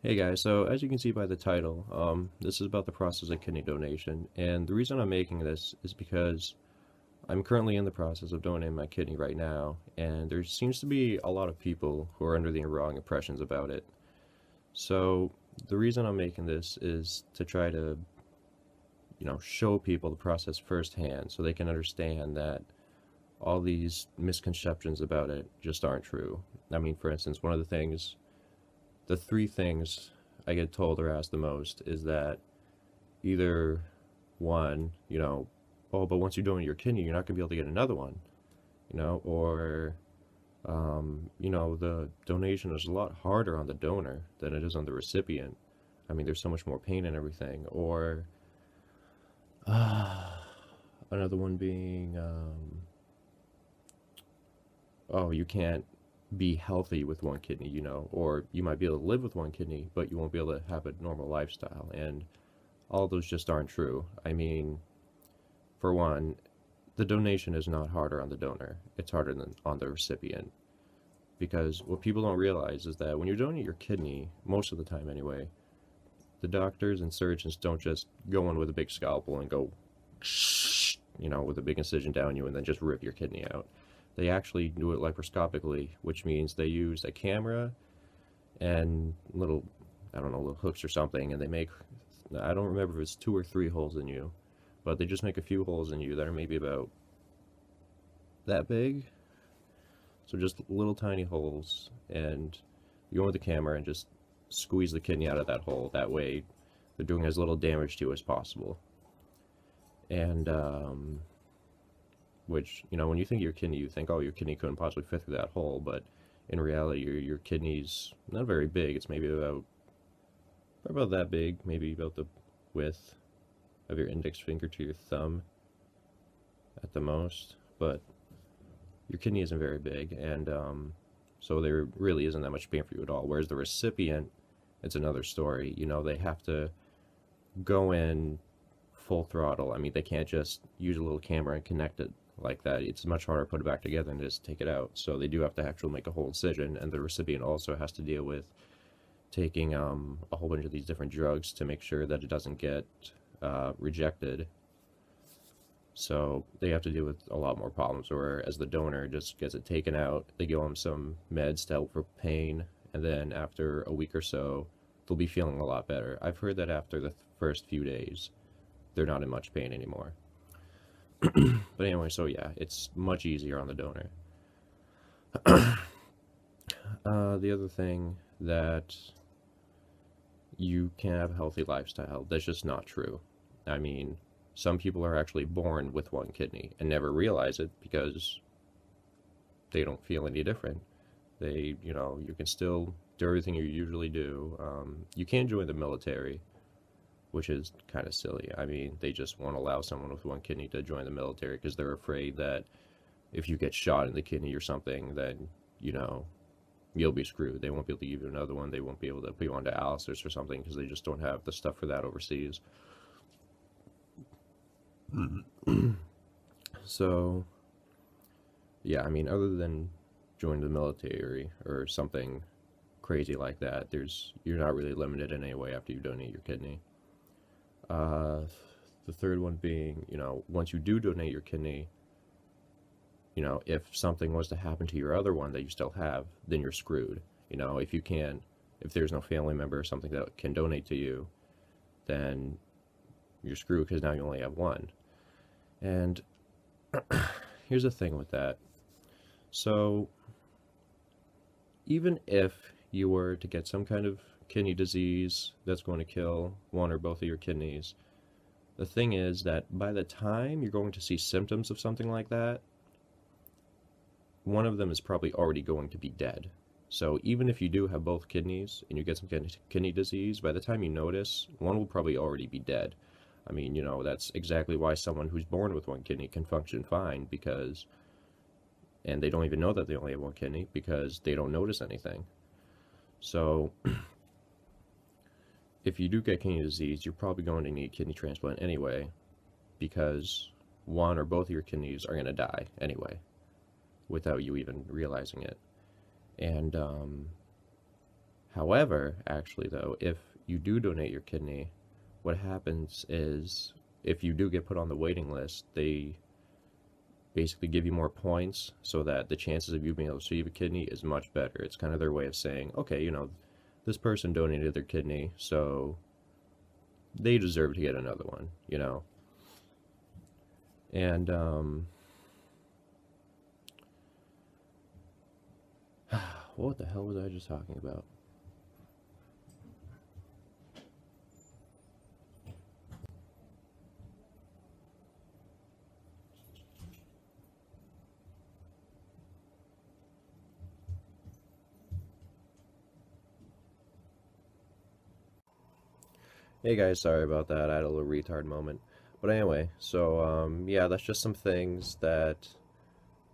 Hey guys, so as you can see by the title, this is about the process of kidney donation, and the reason I'm making this is because I'm currently in the process of donating my kidney right now, and there seems to be a lot of people who are under the wrong impressions about it. So the reason I'm making this is to try to, show people the process firsthand so they can understand that all these misconceptions about it just aren't true. I mean, for instance, the three things I get told or asked the most is that either one, oh, but once you donate your kidney, you're not going to be able to get another one, or, the donation is a lot harder on the donor than it is on the recipient. I mean, there's so much more pain and everything. Or another one being, oh, you can't be healthy with one kidney, or you might be able to live with one kidney, but you won't be able to have a normal lifestyle. And all those just aren't true. I mean, for one, the donation is not harder on the donor, it's harder than on the recipient. Because what people don't realize is that when you donate your kidney, most of the time anyway, the doctors and surgeons don't just go in with a big scalpel and go, with a big incision down you and then just rip your kidney out. They actually do it laparoscopically, which means they use a camera and little, I don't know, little hooks or something, and they make, I don't remember if it's two or three holes in you, but they just make a few holes in you that are maybe about that big. So just little tiny holes, and you go with the camera and just squeeze the kidney out of that hole. That way, they're doing as little damage to you as possible. And which, when you think of your kidney, you think, oh, your kidney couldn't possibly fit through that hole, but in reality, your kidney's not very big. It's maybe about that big, maybe about the width of your index finger to your thumb at the most. But your kidney isn't very big, and so there really isn't that much pain for you at all. Whereas the recipient, it's another story. They have to go in full throttle. I mean, they can't just use a little camera and connect it like that. It's much harder to put it back together than just take it out. So they do have to actually make a whole incision, and the recipient also has to deal with taking a whole bunch of these different drugs to make sure that it doesn't get rejected. So they have to deal with a lot more problems, whereas the donor just gets it taken out, they give them some meds to help for pain, and then after a week or so, they'll be feeling a lot better. I've heard that after the first few days, they're not in much pain anymore. But anyway, so yeah, it's much easier on the donor. The other thing that you can have a healthy lifestyle, that's just not true. I mean, some people are actually born with one kidney and never realize it because they don't feel any different. You can still do everything you usually do. You can join the military, which is kind of silly. I mean, they just won't allow someone with one kidney to join the military because they're afraid that if you get shot in the kidney or something, then, you'll be screwed. They won't be able to give you another one. They won't be able to put you on dialysis or something because they just don't have the stuff for that overseas. So, yeah, I mean, other than joining the military or something crazy like that, you're not really limited in any way after you donate your kidney. Uh, the third one being, once you do donate your kidney, if something was to happen to your other one that you still have, then you're screwed. If there's no family member or something that can donate to you, then you're screwed because now you only have one. And here's the thing with that. So, even if you were to get some kind of kidney disease that's going to kill one or both of your kidneys, the thing is that by the time you're going to see symptoms of something like that, one of them is probably already going to be dead. So even if you do have both kidneys and you get some kind of kidney disease, by the time you notice, one will probably already be dead. I mean, that's exactly why someone who's born with one kidney can function fine and they don't even know that they only have one kidney because they don't notice anything. So if you do get kidney disease, you're probably going to need kidney transplant anyway because one or both of your kidneys are going to die anyway without you even realizing it. And However, actually though, if you do donate your kidney, what happens is if you do get put on the waiting list, they basically give you more points so that the chances of you being able to receive a kidney is much better. It's kind of their way of saying, okay, this person donated their kidney, so they deserve to get another one. And what the hell was I just talking about? Hey guys, sorry about that. I had a little retard moment. But anyway, so yeah, that's just some things that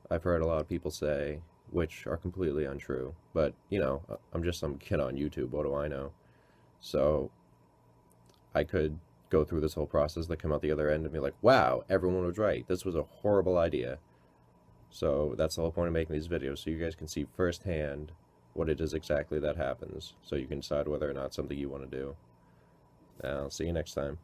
I've heard a lot of people say, which are completely untrue. But, I'm just some kid on YouTube, what do I know? So I could go through this whole process, that come out the other end and be like, wow, everyone was right. This was a horrible idea. So that's the whole point of making these videos, so you guys can see firsthand what it is exactly that happens, so you can decide whether or not something you want to do. I'll see you next time.